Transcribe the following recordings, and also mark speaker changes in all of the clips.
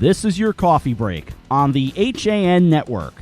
Speaker 1: This is your coffee break on the HAN Network.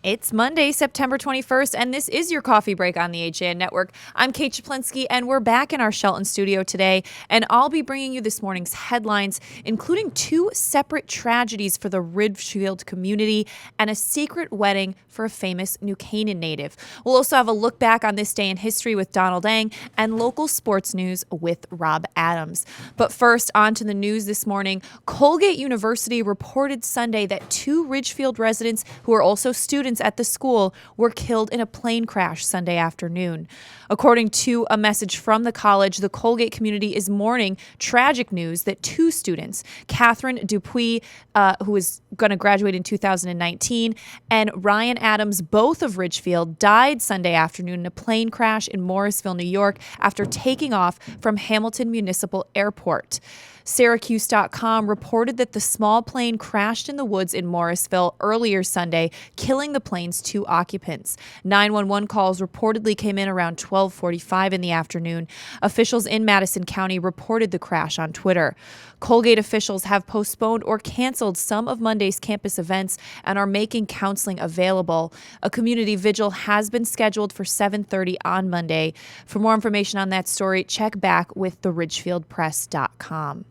Speaker 2: It's Monday, September 21st, and this is your coffee break on the HAN Network. I'm Kate Chaplinsky, and we're back in our Shelton studio today, and I'll be bringing you this morning's headlines, including two separate tragedies for the Ridgefield community and a secret wedding for a famous New Canaan native. We'll also have a look back on this day in history with Donald Eng and local sports news with Rob Adams. But first, on to the news this morning. Colgate University reported Sunday that two Ridgefield residents who are also students at the school were killed in a plane crash Sunday afternoon. According to a message from the college, the Colgate community is mourning tragic news that two students, Catherine Dupuis, who is going to graduate in 2019, and Ryan Adams, both of Ridgefield, died Sunday afternoon in a plane crash in Morrisville, New York, after taking off from Hamilton Municipal Airport. Syracuse.com reported that the small plane crashed in the woods in Morrisville earlier Sunday, killing the plane's two occupants. 911 calls reportedly came in around 12:45 in the afternoon. Officials in Madison County reported the crash on Twitter. Colgate officials have postponed or canceled some of Monday's campus events and are making counseling available. A community vigil has been scheduled for 7:30 on Monday. For more information on that story, check back with theridgefieldpress.com.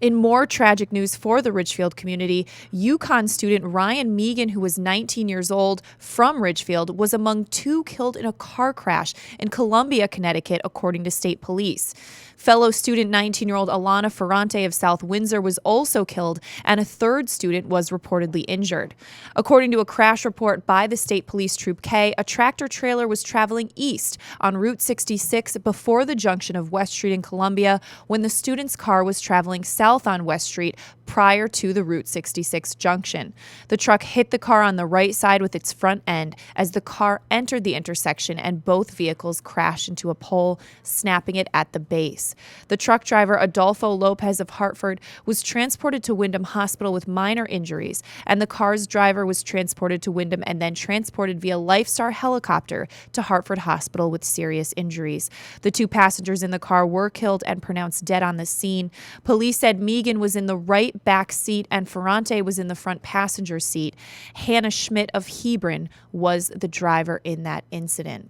Speaker 2: In more tragic news for the Ridgefield community, UConn student Ryan Megan, who was 19 years old from Ridgefield, was among two killed in a car crash in Columbia, Connecticut, according to state police. Fellow student 19-year-old Alana Ferrante of South Windsor was also killed, and a third student was reportedly injured. According to a crash report by the State Police Troop K, a tractor trailer was traveling east on Route 66 before the junction of West Street in Columbia when the student's car was traveling south on West Street prior to the Route 66 junction. The truck hit the car on the right side with its front end as the car entered the intersection, and both vehicles crashed into a pole, snapping it at the base. The truck driver, Adolfo Lopez of Hartford, was transported to Windham Hospital with minor injuries, and the car's driver was transported to Windham and then transported via Lifestar helicopter to Hartford Hospital with serious injuries. The two passengers in the car were killed and pronounced dead on the scene. Police said Megan was in the right back seat and Ferrante was in the front passenger seat. Hannah Schmidt of Hebron was the driver in that incident.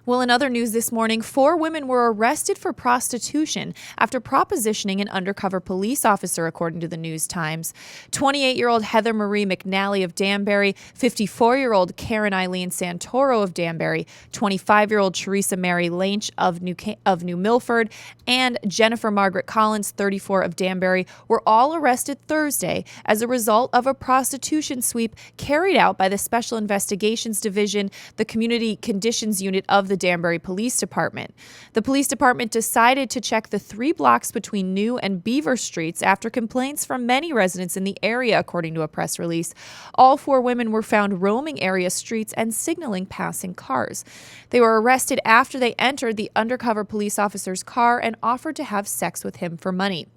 Speaker 2: Well, in other news this morning, 4 women were arrested for prostitution after propositioning an undercover police officer, according to the News Times. 28-year-old Heather Marie McNally of Danbury, 54-year-old Karen Eileen Santoro of Danbury, 25-year-old Teresa Mary Lynch of New Milford, and Jennifer Margaret Collins, 34, of Danbury, were all arrested Thursday as a result of a prostitution sweep carried out by the Special Investigations Division, the Community Conditions Unit of the Danbury Police Department. The police department decided to check the 3 blocks between New and Beaver Streets after complaints from many residents in the area, according to a press release. All 4 women were found roaming area streets and signaling passing cars. They were arrested after they entered the undercover police officer's car and offered to have sex with him for money.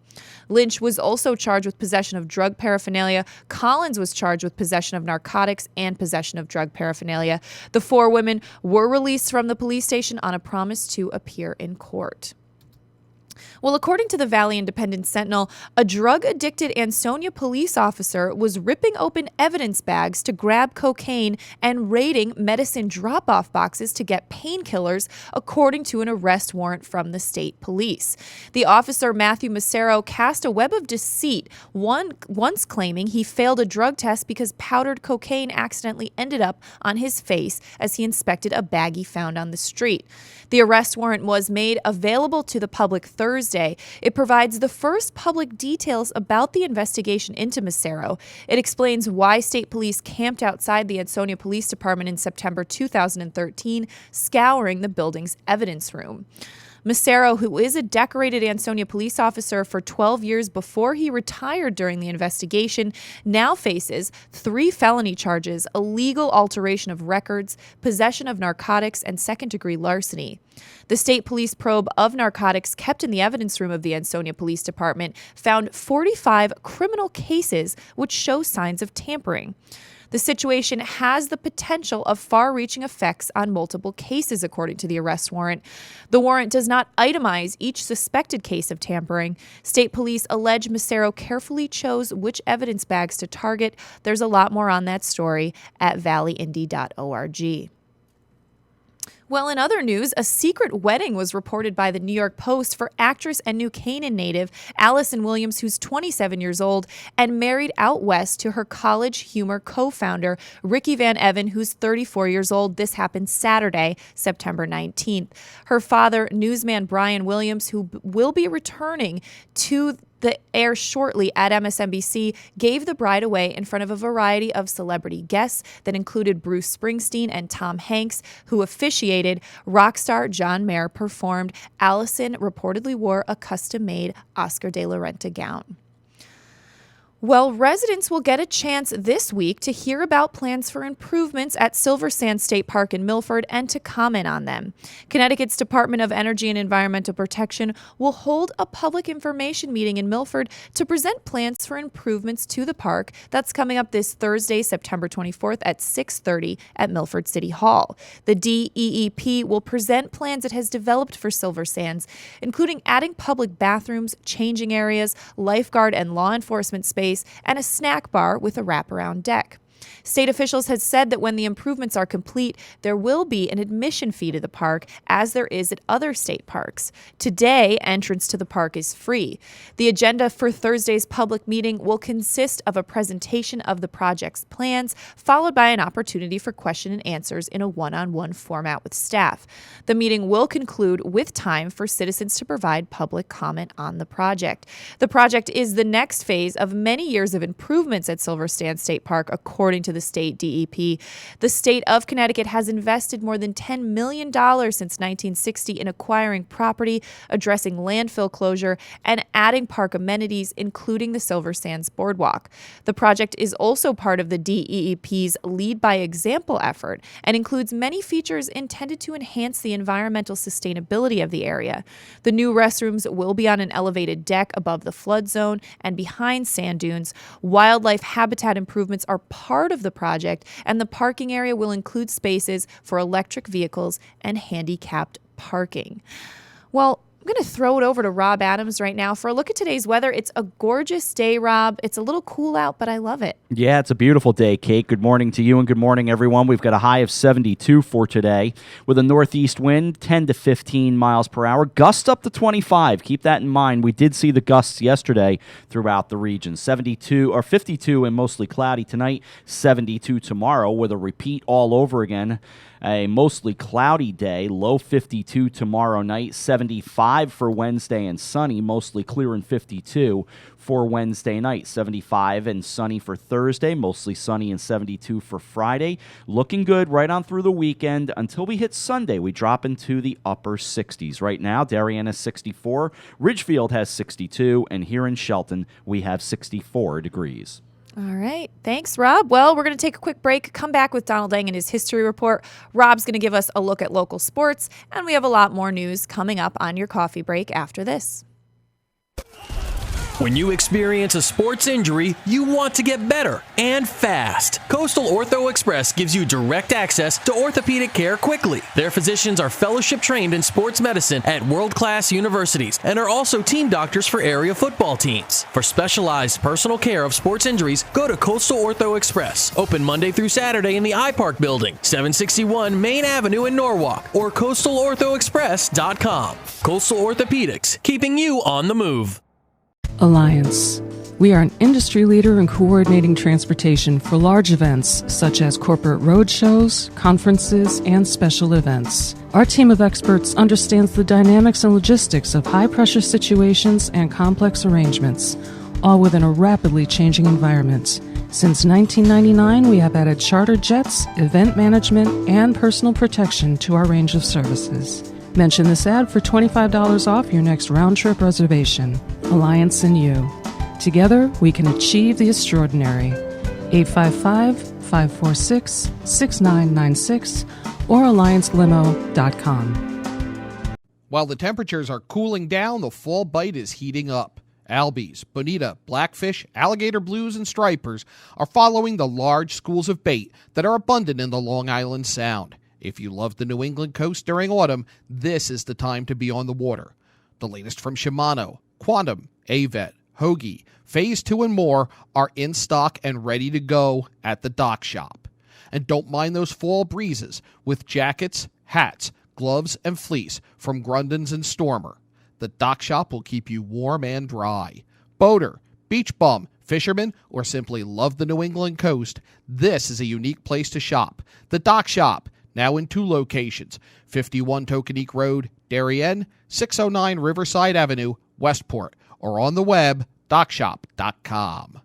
Speaker 2: Lynch was also charged with possession of drug paraphernalia. Collins was charged with possession of narcotics and possession of drug paraphernalia. The 4 women were released from the police station on a promise to appear in court. Well, according to the Valley Independent Sentinel, a drug-addicted Ansonia police officer was ripping open evidence bags to grab cocaine and raiding medicine drop-off boxes to get painkillers, according to an arrest warrant from the state police. The officer, Matthew Massero, cast a web of deceit, once claiming he failed a drug test because powdered cocaine accidentally ended up on his face as he inspected a bag he found on the street. The arrest warrant was made available to the public Thursday. It provides the first public details about the investigation into Massero. It explains why state police camped outside the Ansonia Police Department in September 2013, scouring the building's evidence room. Massero, who is a decorated Ansonia police officer for 12 years before he retired during the investigation, now faces 3 felony charges: illegal alteration of records, possession of narcotics, and second-degree larceny. The state police probe of narcotics kept in the evidence room of the Ansonia Police Department found 45 criminal cases which show signs of tampering. The situation has the potential of far-reaching effects on multiple cases, according to the arrest warrant. The warrant does not itemize each suspected case of tampering. State police allege Massaro carefully chose which evidence bags to target. There's a lot more on that story at valleyindy.org. Well, in other news, a secret wedding was reported by the New York Post for actress and New Canaan native Allison Williams, who's 27 years old and married out west to her College Humor co-founder Ricky Van Evan, who's 34 years old. This happened Saturday, September 19th. Her father, newsman Brian Williams, who will be returning to the air shortly at MSNBC, gave the bride away in front of a variety of celebrity guests that included Bruce Springsteen and Tom Hanks, who officiated. Rock star John Mayer performed. Allison reportedly wore a custom-made Oscar de la Renta gown. Well, residents will get a chance this week to hear about plans for improvements at Silver Sand State Park in Milford and to comment on them. Connecticut's Department of Energy and Environmental Protection will hold a public information meeting in Milford to present plans for improvements to the park. That's coming up this Thursday, September 24th at 6:30 at Milford City Hall. The DEEP will present plans it has developed for Silver Sands, including adding public bathrooms, changing areas, lifeguard and law enforcement space, and a snack bar with a wraparound deck. State officials have said that when the improvements are complete, there will be an admission fee to the park, as there is at other state parks. Today, entrance to the park is free. The agenda for Thursday's public meeting will consist of a presentation of the project's plans, followed by an opportunity for question and answers in a one-on-one format with staff. The meeting will conclude with time for citizens to provide public comment on the project. The project is the next phase of many years of improvements at Silver Sand State Park, according to the state DEP. The state of Connecticut has invested more than $10 million since 1960 in acquiring property, addressing landfill closure, and adding park amenities, including the Silver Sands Boardwalk. The project is also part of the DEP's Lead by Example effort and includes many features intended to enhance the environmental sustainability of the area. The new restrooms will be on an elevated deck above the flood zone and behind sand dunes. Wildlife habitat improvements are part of the project, and the parking area will include spaces for electric vehicles and handicapped parking. Well, I'm going to throw it over to Rob Adams right now for a look at today's weather. It's a gorgeous day, Rob. It's a little cool out, but I love it.
Speaker 1: Yeah, it's a beautiful day, Kate. Good morning to you and good morning, everyone. We've got a high of 72 for today with a northeast wind, 10 to 15 miles per hour. Gusts up to 25. Keep that in mind. We did see the gusts yesterday throughout the region. 72 or 52 and mostly cloudy tonight, 72 tomorrow with a repeat all over again. A mostly cloudy day, low 52 tomorrow night, 75 for Wednesday and sunny, mostly clear and 52 for Wednesday night, 75 and sunny for Thursday, mostly sunny and 72 for Friday. Looking good right on through the weekend until we hit Sunday. We drop into the upper 60s. Right now, Darien has 64, Ridgefield has 62, and here in Shelton, we have 64 degrees.
Speaker 2: All right. Thanks, Rob. Well, we're going to take a quick break, come back with Donald Dang and his history report. Rob's going to give us a look at local sports, and we have a lot more news coming up on your coffee break after this.
Speaker 3: When you experience a sports injury, you want to get better and fast. Coastal Ortho Express gives you direct access to orthopedic care quickly. Their physicians are fellowship trained in sports medicine at world-class universities and are also team doctors for area football teams. For specialized personal care of sports injuries, go to Coastal Ortho Express. Open Monday through Saturday in the iPark building, 761 Main Avenue in Norwalk, or coastalorthoexpress.com. Coastal Orthopedics, keeping you on the move.
Speaker 4: Alliance. We are an industry leader in coordinating transportation for large events such as corporate road shows, conferences, and special events. Our team of experts understands the dynamics and logistics of high-pressure situations and complex arrangements, all within a rapidly changing environment. Since 1999, we have added charter jets, event management, and personal protection to our range of services. Mention this ad for $25 off your next round-trip reservation. Alliance and you. Together, we can achieve the extraordinary. 855-546-6996 or alliancelimo.com.
Speaker 5: While the temperatures are cooling down, the fall bite is heating up. Albies, bonita, blackfish, alligator blues, and stripers are following the large schools of bait that are abundant in the Long Island Sound. If you love the New England coast during autumn, this is the time to be on the water. The latest from Shimano, Quantum, Avet, Hoagie, Phase 2 and more are in stock and ready to go at the dock shop. And don't mind those fall breezes with jackets, hats, gloves, and fleece from Grundens and Stormer. The dock shop will keep you warm and dry. Boater, beach bum, fisherman, or simply love the New England coast, this is a unique place to shop. The Dock Shop, now in 2 locations, 51 Tokenique Road, Darien, 609 Riverside Avenue, Westport, or on the web, dockshop.com.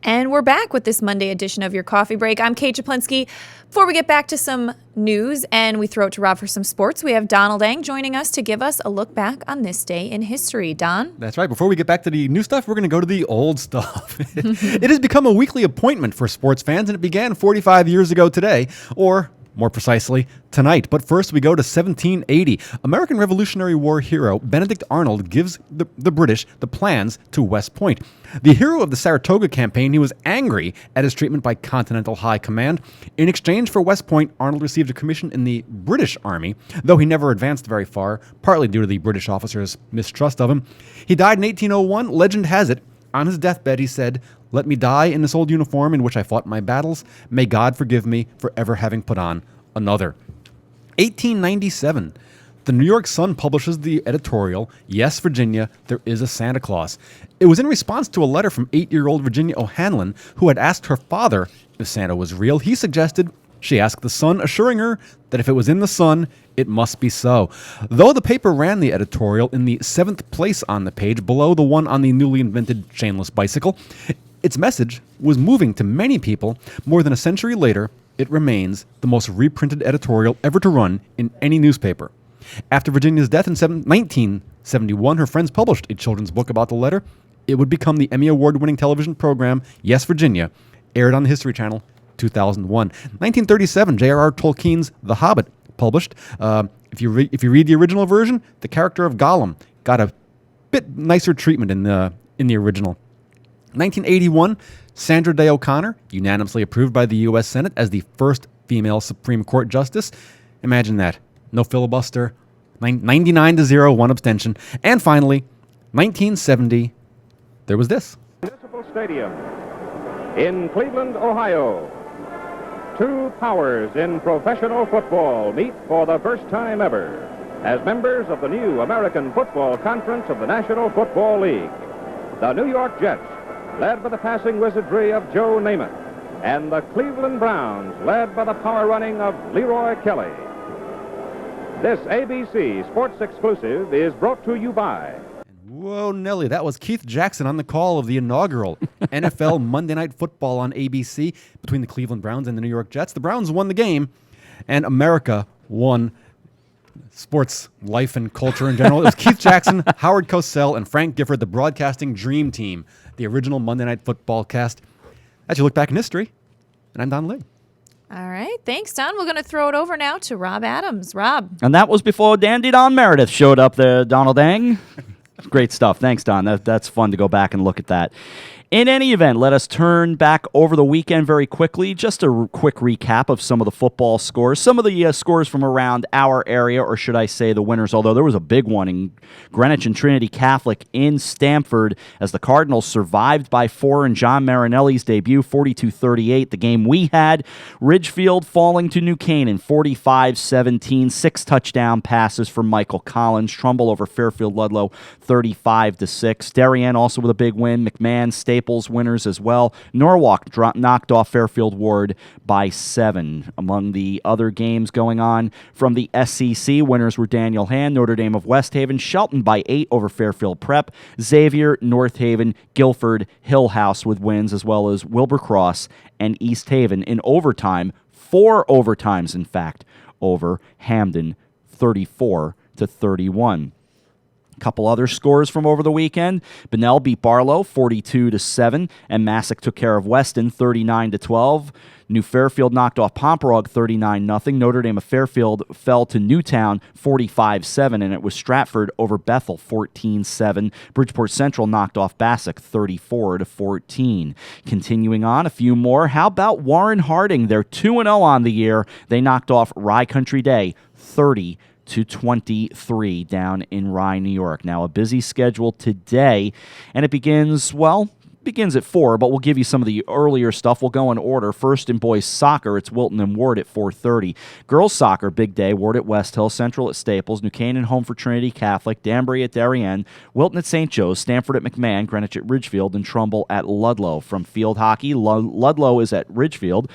Speaker 2: And we're back with this Monday edition of your Coffee Break. I'm Kate Chaplinsky. Before we get back to some news and we throw it to Rob for some sports, we have Donald Ang joining us to give us a look back on this day in history. Don?
Speaker 6: That's right. Before we get back to the new stuff, we're going to go to the old stuff. It has become a weekly appointment for sports fans, and it began 45 years ago today, or more precisely, tonight. But first, we go to 1780. American Revolutionary War hero Benedict Arnold gives the British the plans to West Point. The hero of the Saratoga campaign, he was angry at his treatment by Continental High Command. In exchange for West Point, Arnold received a commission in the British Army, though he never advanced very far, partly due to the British officers' mistrust of him. He died in 1801. Legend has it, on his deathbed, he said, "Let me die in this old uniform in which I fought my battles. May God forgive me for ever having put on another." 1897. The New York Sun publishes the editorial, "Yes, Virginia, there is a Santa Claus." It was in response to a letter from 8-year-old Virginia O'Hanlon, who had asked her father if Santa was real. He suggested she ask the Sun, assuring her that if it was in the Sun, it must be so. Though the paper ran the editorial in the 7th place on the page, below the one on the newly invented chainless bicycle, its message was moving to many people. More than a century later, it remains the most reprinted editorial ever to run in any newspaper. After Virginia's death in 1971, her friends published a children's book about the letter. It would become the Emmy Award-winning television program, Yes, Virginia, aired on the History Channel, 2001. 1937, J.R.R. Tolkien's The Hobbit, published. If you read the original version, the character of Gollum got a bit nicer treatment in the original. 1981, Sandra Day O'Connor, unanimously approved by the U.S. Senate as the first female Supreme Court justice. Imagine that. No filibuster. 99-0, one abstention. And finally, 1970, there was this.
Speaker 7: Municipal Stadium in Cleveland, Ohio. 2 powers in professional football meet for the first time ever as members of the new American Football Conference of the National Football League. The New York Jets, led by the passing wizardry of Joe Namath, and the Cleveland Browns, led by the power running of Leroy Kelly. This ABC Sports Exclusive is brought to you by...
Speaker 6: Whoa, Nelly, that was Keith Jackson on the call of the inaugural NFL Monday Night Football on ABC between the Cleveland Browns and the New York Jets. The Browns won the game, and America won sports life and culture in general. It was Keith Jackson, Howard Cosell, and Frank Gifford, the broadcasting dream team, the original Monday Night Football cast. As you look back in history, and I'm Don Lee.
Speaker 2: All right. Thanks, Don. We're going to throw it over now to Rob Adams. Rob.
Speaker 1: And that was before Dandy Don Meredith showed up there, Donald Ang. Great stuff. Thanks, Don. That's fun to go back and look at that. In any event, let us turn back over the weekend very quickly. Just a quick recap of some of the football scores. Some of the scores from around our area, or should I say the winners, although there was a big one in Greenwich and Trinity Catholic in Stamford as the Cardinals survived by 4 in John Marinelli's debut, 42-38. The game we had, Ridgefield falling to New Canaan, 45-17. 6 touchdown passes from Michael Collins. Trumbull over Fairfield Ludlow, 35-6. Darien also with a big win. McMahon, Staples winners as well. Norwalk knocked off Fairfield Ward by 7. Among the other games going on from the SEC, winners were Daniel Hand, Notre Dame of West Haven, Shelton by 8 over Fairfield Prep, Xavier, North Haven, Guilford, Hill House with wins, as well as Wilbur Cross and East Haven in overtime. 4 overtimes, in fact, over Hamden, 34-31. A couple other scores from over the weekend. Bunnell beat Barlow 42-7, and Massac took care of Weston 39-12. New Fairfield knocked off Pomperog 39-0. Notre Dame of Fairfield fell to Newtown 45-7, and it was Stratford over Bethel 14-7. Bridgeport Central knocked off Bassac 34-14. Continuing on, a few more. How about Warren Harding? They're 2-0 on the year. They knocked off Rye Country Day 30-23 down in Rye, New York. Now a busy schedule today, and it begins at 4, but we'll give you some of the earlier stuff. We'll go in order. First in boys soccer, it's Wilton and Ward at 4:30. Girls soccer, big day. Ward at West Hill, Central at Staples, New Canaan home for Trinity Catholic, Danbury at Darien, Wilton at St. Joe's, Stanford at McMahon, Greenwich at Ridgefield, and Trumbull at Ludlow. From field hockey, Ludlow is at Ridgefield.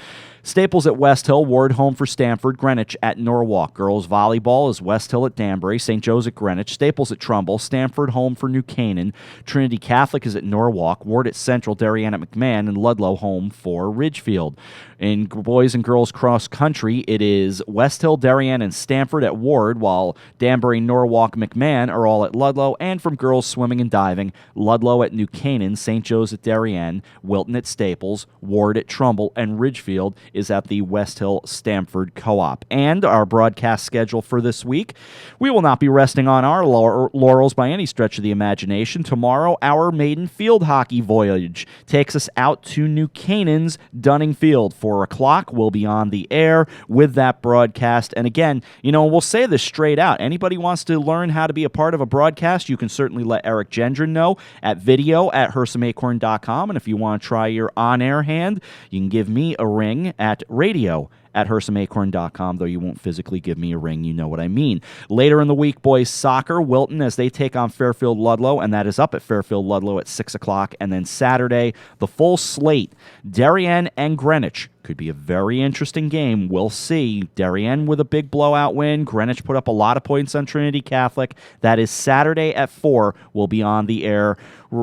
Speaker 1: Staples at West Hill, Ward home for Stanford, Greenwich at Norwalk. Girls volleyball is West Hill at Danbury, St. Joe's at Greenwich, Staples at Trumbull, Stanford home for New Canaan, Trinity Catholic is at Norwalk, Ward at Central, Darien at McMahon, and Ludlow home for Ridgefield. In boys and girls cross country, it is West Hill, Darien, and Stanford at Ward, while Danbury, Norwalk, McMahon are all at Ludlow. And from girls swimming and diving, Ludlow at New Canaan, St. Joe's at Darien, Wilton at Staples, Ward at Trumbull, and Ridgefield is at the West Hill Stamford Co-op. And our broadcast schedule for this week, we will not be resting on our laurels by any stretch of the imagination. Tomorrow, our maiden field hockey voyage takes us out to New Canaan's Dunning Field. 4 o'clock, we'll be on the air with that broadcast. And again, we'll say this straight out. Anybody wants to learn how to be a part of a broadcast, you can certainly let Eric Gendron know at video@hersamacorn.com. And if you want to try your on-air hand, you can give me a ring at radio@hersamacorn.com, though you won't physically give me a ring, you know what I mean. Later in the week, boys soccer, Wilton as they take on Fairfield Ludlow, and that is up at Fairfield Ludlow at 6 o'clock. And then Saturday, the full slate, Darien and Greenwich. Could be a very interesting game. We'll see. Darien with a big blowout win. Greenwich put up a lot of points on Trinity Catholic. That is Saturday at 4. We'll be on the air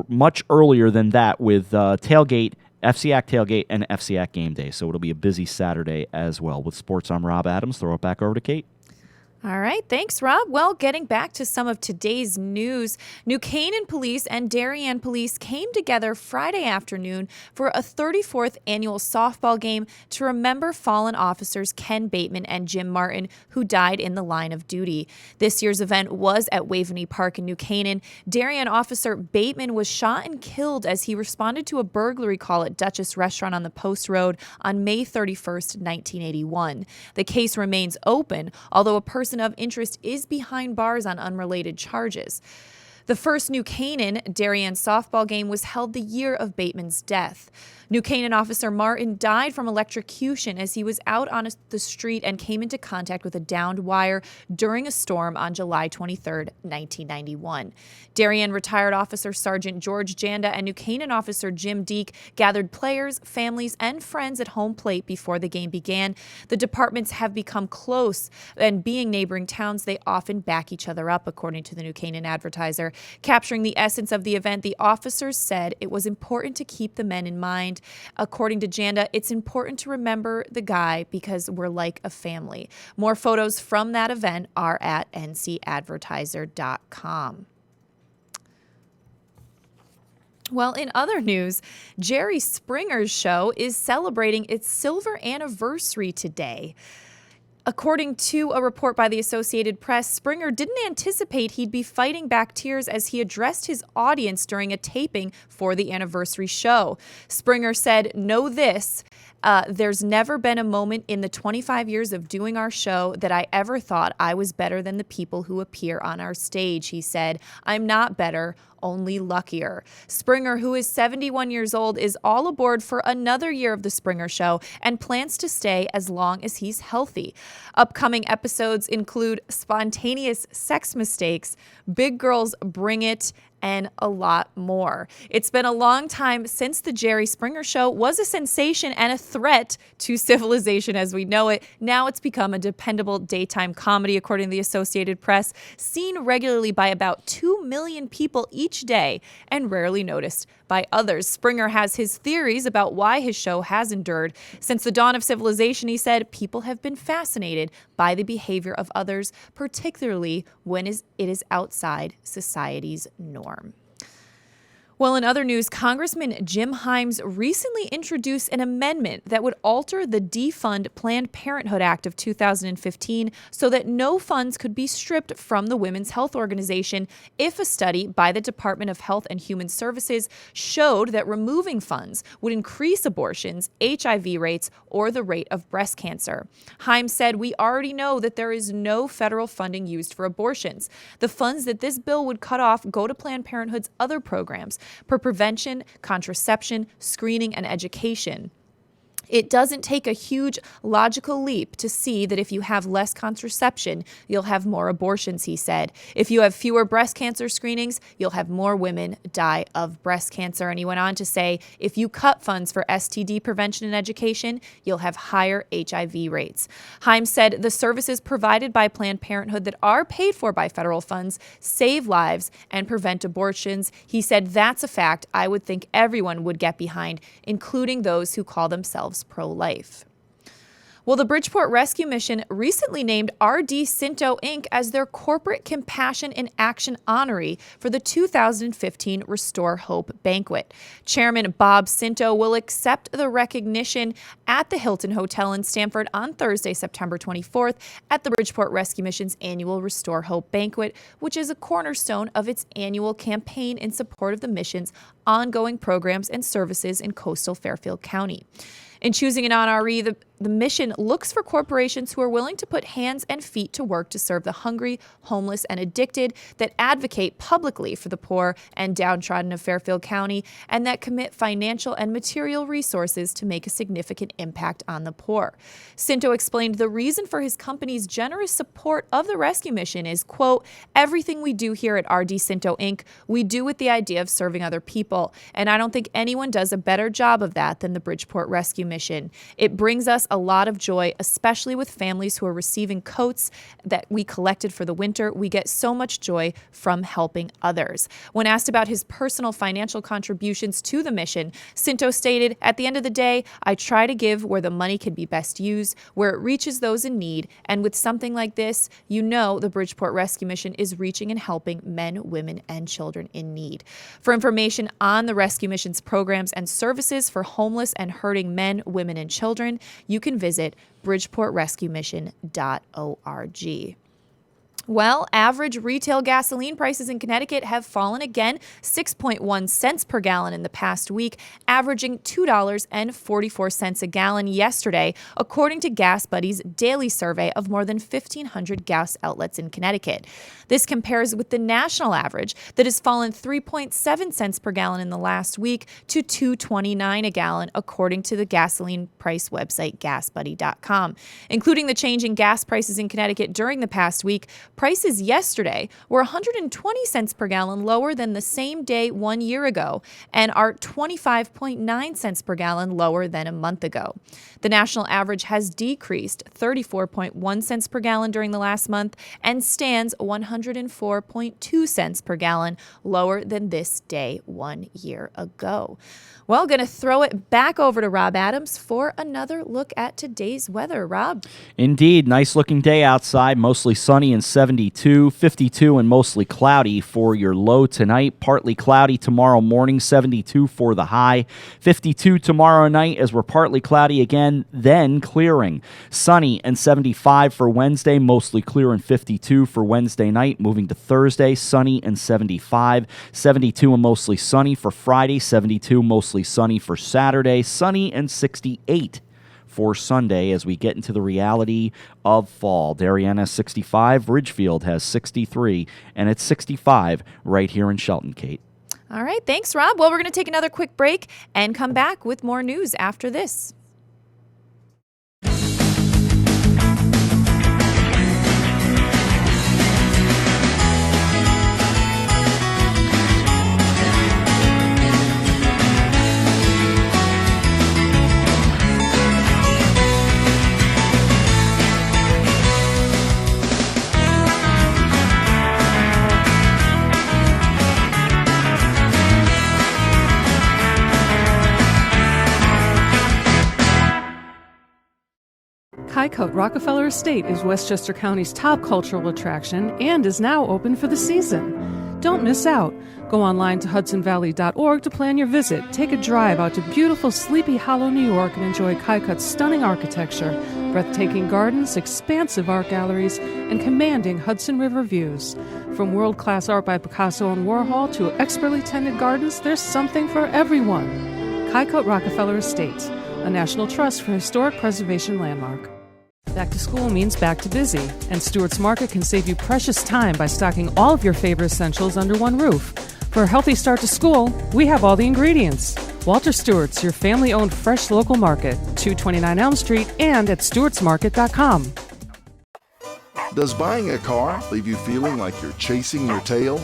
Speaker 1: much earlier than that with tailgate, FCAC tailgate, and FCAC game day. So it'll be a busy Saturday as well. With sports, I'm Rob Adams. Throw it back over to Kate.
Speaker 2: All right. Thanks, Rob. Well, getting back to some of today's news, New Canaan Police and Darien Police came together Friday afternoon for a 34th annual softball game to remember fallen officers Ken Bateman and Jim Martin, who died in the line of duty. This year's event was at Waveney Park in New Canaan. Darien officer Bateman was shot and killed as he responded to a burglary call at Duchess Restaurant on the Post Road on May 31st, 1981. The case remains open, although a person of interest is behind bars on unrelated charges. The first New Canaan Darien softball game was held the year of Bateman's death. New Canaan officer Martin died from electrocution as he was out on the street and came into contact with a downed wire during a storm on July 23, 1991. Darien retired officer Sergeant George Janda and New Canaan officer Jim Deek gathered players, families, and friends at home plate before the game began. The departments have become close, and being neighboring towns, they often back each other up, according to the New Canaan Advertiser. Capturing the essence of the event, the officers said it was important to keep the men in mind. According to Janda, it's important to remember the guy because we're like a family. More photos from that event are at ncadvertiser.com. Well, in other news, Jerry Springer's show is celebrating its silver anniversary today. According to a report by the Associated Press, Springer didn't anticipate he'd be fighting back tears as he addressed his audience during a taping for the anniversary show. Springer said, "Know this, there's never been a moment in the 25 years of doing our show that I ever thought I was better than the people who appear on our stage," he said. "I'm not better, only luckier." Springer, who is 71 years old, is all aboard for another year of The Springer Show and plans to stay as long as he's healthy. Upcoming episodes include Spontaneous Sex Mistakes, Big Girls Bring It, and a lot more. It's been a long time since the Jerry Springer Show was a sensation and a threat to civilization as we know it. Now it's become a dependable daytime comedy, according to the Associated Press, seen regularly by about 2 million people each day and rarely noticed by others. Springer has his theories about why his show has endured. Since the dawn of civilization, he said, people have been fascinated by the behavior of others, particularly when it is outside society's norm. Well, in other news, Congressman Jim Himes recently introduced an amendment that would alter the Defund Planned Parenthood Act of 2015 so that no funds could be stripped from the Women's Health Organization if a study by the Department of Health and Human Services showed that removing funds would increase abortions, HIV rates, or the rate of breast cancer. Himes said, "We already know that there is no federal funding used for abortions. The funds that this bill would cut off go to Planned Parenthood's other programs, for prevention, contraception, screening, and education. It doesn't take a huge logical leap to see that if you have less contraception, you'll have more abortions," he said. "If you have fewer breast cancer screenings, you'll have more women die of breast cancer." And he went on to say, if you cut funds for STD prevention and education, you'll have higher HIV rates. Himes said the services provided by Planned Parenthood that are paid for by federal funds save lives and prevent abortions. He said that's a fact I would think everyone would get behind, including those who call themselves pro-life. Well, the Bridgeport Rescue Mission recently named RD Cinto Inc. as their Corporate Compassion in Action honoree for the 2015 Restore Hope Banquet. Chairman Bob Cinto will accept the recognition at the Hilton Hotel in Stamford on Thursday, September 24th at the Bridgeport Rescue Mission's annual Restore Hope Banquet, which is a cornerstone of its annual campaign in support of the mission's ongoing programs and services in coastal Fairfield County. In choosing an honoree, the mission looks for corporations who are willing to put hands and feet to work to serve the hungry, homeless, and addicted, that advocate publicly for the poor and downtrodden of Fairfield County, and that commit financial and material resources to make a significant impact on the poor. Cinto explained the reason for his company's generous support of the rescue mission is, quote, "Everything we do here at RD Cinto Inc., we do with the idea of serving other people, and I don't think anyone does a better job of that than the Bridgeport Rescue Mission. It brings us a lot of joy, especially with families who are receiving coats that we collected for the winter. We get so much joy from helping others." When asked about his personal financial contributions to the mission, Cinto stated, "At the end of the day, I try to give where the money can be best used, where it reaches those in need. And with something like this, you know the Bridgeport Rescue Mission is reaching and helping men, women, and children in need." For information on the Rescue Mission's programs and services for homeless and hurting men, women, and children, you can visit bridgeportrescuemission.org. Well, average retail gasoline prices in Connecticut have fallen again, 6.1 cents per gallon in the past week, averaging $2.44 a gallon yesterday, according to Gas Buddy's daily survey of more than 1,500 gas outlets in Connecticut. This compares with the national average that has fallen 3.7 cents per gallon in the last week to $2.29 a gallon, according to the gasoline price website gasbuddy.com. Including the change in gas prices in Connecticut during the past week, prices yesterday were 120 cents per gallon lower than the same day 1 year ago and are 25.9 cents per gallon lower than a month ago. The national average has decreased 34.1 cents per gallon during the last month and stands 104.2 cents per gallon lower than this day 1 year ago. Well, going to throw it back over to Rob Adams for another look at today's weather. Rob?
Speaker 1: Indeed, nice looking day outside, mostly sunny and 72, 52 and mostly cloudy for your low tonight. Partly cloudy tomorrow morning, 72 for the high. 52 tomorrow night as we're partly cloudy again, then clearing. Sunny and 75 for Wednesday, mostly clear and 52 for Wednesday night. Moving to Thursday, sunny and 75. 72 and mostly sunny for Friday, 72 mostly sunny for Saturday, sunny and 68 for Sunday as we get into the reality of fall. Darien has 65, Ridgefield has 63, and it's 65 right here in Shelton, Kate.
Speaker 2: All right, thanks, Rob. Well, we're going to take another quick break and come back with more news after this.
Speaker 4: Highcote Rockefeller Estate is Westchester County's top cultural attraction and is now open for the season. Don't miss out. Go online to hudsonvalley.org to plan your visit. Take a drive out to beautiful Sleepy Hollow, New York, and enjoy Highcote's stunning architecture, breathtaking gardens, expansive art galleries, and commanding Hudson River views. From world-class art by Picasso and Warhol to expertly tended gardens, there's something for everyone. Highcote Rockefeller Estate, a National Trust for Historic Preservation landmark. Back to school means back to busy, and Stewart's Market can save you precious time by stocking all of your favorite essentials under one roof. For a healthy start to school, we have all the ingredients. Walter Stewart's, your family-owned fresh local market, 229 Elm Street and at stewartsmarket.com.
Speaker 8: Does buying a car leave you feeling like you're chasing your tail?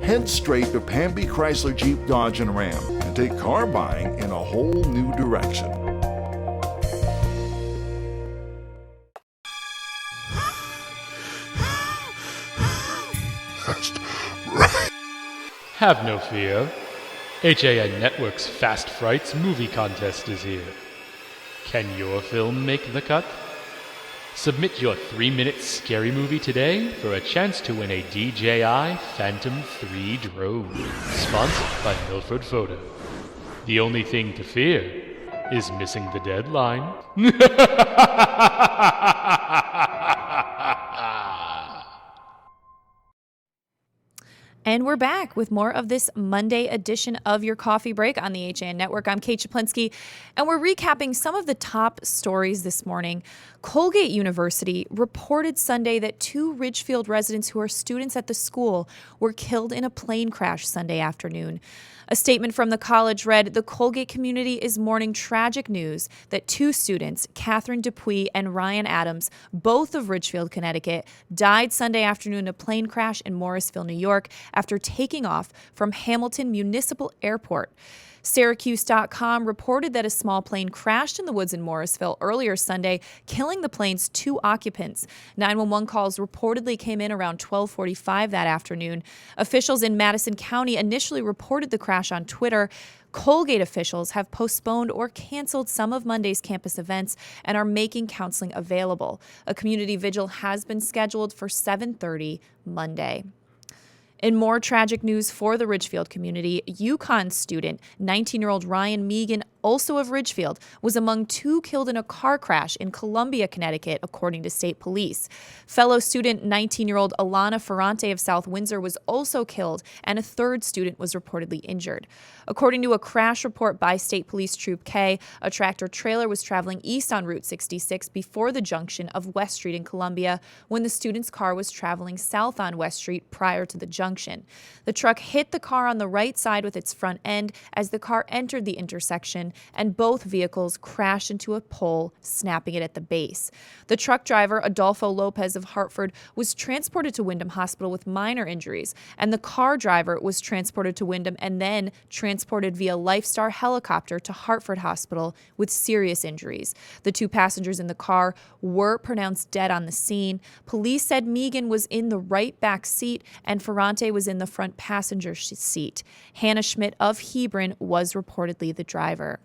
Speaker 8: Head straight to Pamby Chrysler Jeep Dodge and Ram and take car buying in a whole new direction.
Speaker 9: Have no fear. HAN Network's Fast Frights movie contest is here. Can your film make the cut? Submit your 3-minute scary movie today for a chance to win a DJI Phantom 3 drone, sponsored by Milford Photo. The only thing to fear is missing the deadline.
Speaker 2: And we're back with more of this Monday edition of your coffee break on the HAN Network. I'm Kate Chaplinsky, and we're recapping some of the top stories this morning. Colgate University reported Sunday that 2 Ridgefield residents who are students at the school were killed in a plane crash Sunday afternoon. A statement from the college read, "The Colgate community is mourning tragic news that 2 students, Catherine Dupuy and Ryan Adams, both of Ridgefield, Connecticut, died Sunday afternoon in a plane crash in Morrisville, New York, after taking off from Hamilton Municipal Airport." Syracuse.com reported that a small plane crashed in the woods in Morrisville earlier Sunday, killing the plane's 2 occupants. 911 calls reportedly came in around 12:45 that afternoon. Officials in Madison County initially reported the crash on Twitter. Colgate officials have postponed or canceled some of Monday's campus events and are making counseling available. A community vigil has been scheduled for 7:30 Monday. In more tragic news for the Ridgefield community, UConn student 19-year-old Ryan Megan, also of Ridgefield, was among 2 killed in a car crash in Columbia, Connecticut, according to state police. Fellow student 19-year-old Alana Ferrante of South Windsor was also killed, and a 3rd student was reportedly injured. According to a crash report by State Police Troop K, a tractor-trailer was traveling east on Route 66 before the junction of West Street in Columbia when the student's car was traveling south on West Street prior to the junction. The truck hit the car on the right side with its front end as the car entered the intersection, and both vehicles crashed into a pole, snapping it at the base. The truck driver, Adolfo Lopez of Hartford, was transported to Windham Hospital with minor injuries, and the car driver was transported to Windham and then transported via Lifestar helicopter to Hartford Hospital with serious injuries. The 2 passengers in the car were pronounced dead on the scene. Police said Megan was in the right back seat and Ferrante was in the front passenger seat. Hannah Schmidt of Hebron was reportedly the driver.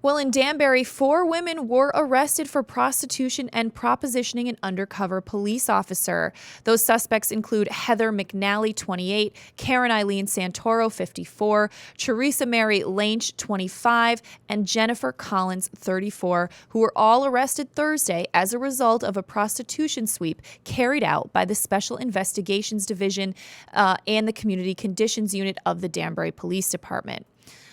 Speaker 2: Well, in Danbury, 4 women were arrested for prostitution and propositioning an undercover police officer. Those suspects include Heather McNally, 28, Karen Eileen Santoro, 54, Teresa Mary Lange, 25, and Jennifer Collins, 34, who were all arrested Thursday as a result of a prostitution sweep carried out by the Special Investigations Division and the Community Conditions Unit of the Danbury Police Department.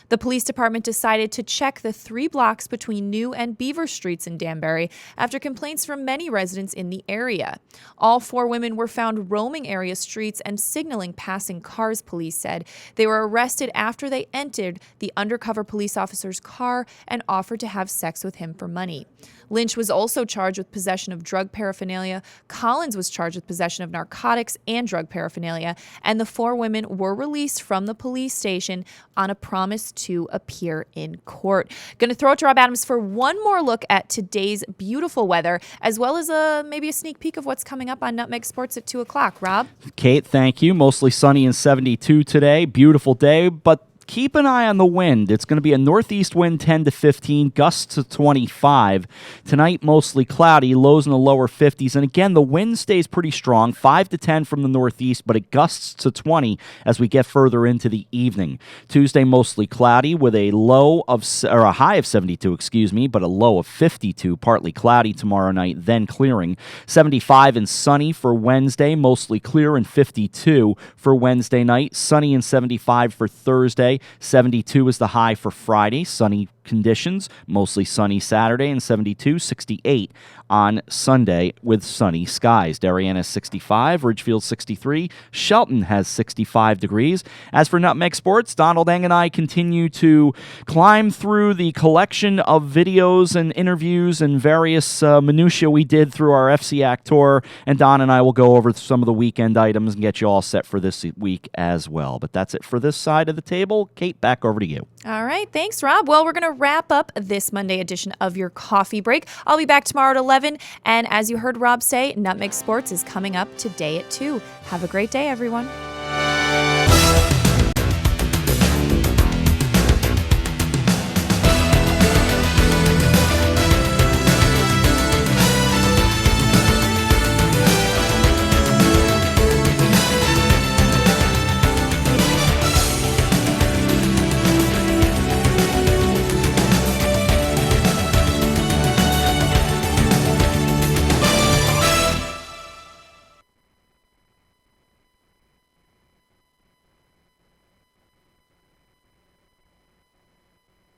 Speaker 2: The police department decided to check the 3 blocks between New and Beaver Streets in Danbury after complaints from many residents in the area. All 4 women were found roaming area streets and signaling passing cars, police said. They were arrested after they entered the undercover police officer's car and offered to have sex with him for money. Lynch was also charged with possession of drug paraphernalia. Collins was charged with possession of narcotics and drug paraphernalia, and the 4 women were released from the police station on a promise to appear in court. Going to throw it to Rob Adams for one more look at today's beautiful weather, as well as maybe a sneak peek of what's coming up on Nutmeg Sports at 2 o'clock. Rob?
Speaker 1: Kate, thank you. Mostly sunny and 72 today. Beautiful day, but keep an eye on the wind. It's going to be a northeast wind 10 to 15, gusts to 25. Tonight, mostly cloudy, lows in the lower 50s. And again, the wind stays pretty strong, 5 to 10 from the northeast, but it gusts to 20 as we get further into the evening. Tuesday, mostly cloudy with a high of 72, but a low of 52, partly cloudy tomorrow night, then clearing. 75 and sunny for Wednesday, mostly clear, and 52 for Wednesday night. Sunny and 75 for Thursday. 72 is the high for Friday. Sunny conditions, mostly sunny Saturday, and 72, 68 on Sunday with sunny skies. Darien has 65, Ridgefield 63, Shelton has 65 degrees. As for Nutmeg Sports, Donald Eng and I continue to climb through the collection of videos and interviews and various minutiae we did through our FCAC tour, and Don and I will go over some of the weekend items and get you all set for this week as well. But that's it for this side of the table. Kate, back over to you.
Speaker 2: All right. Thanks, Rob. Well, we're going to wrap up this Monday edition of your coffee break. I'll be back tomorrow at 11. And as you heard Rob say, Nutmeg Sports is coming up today at 2. Have a great day, everyone.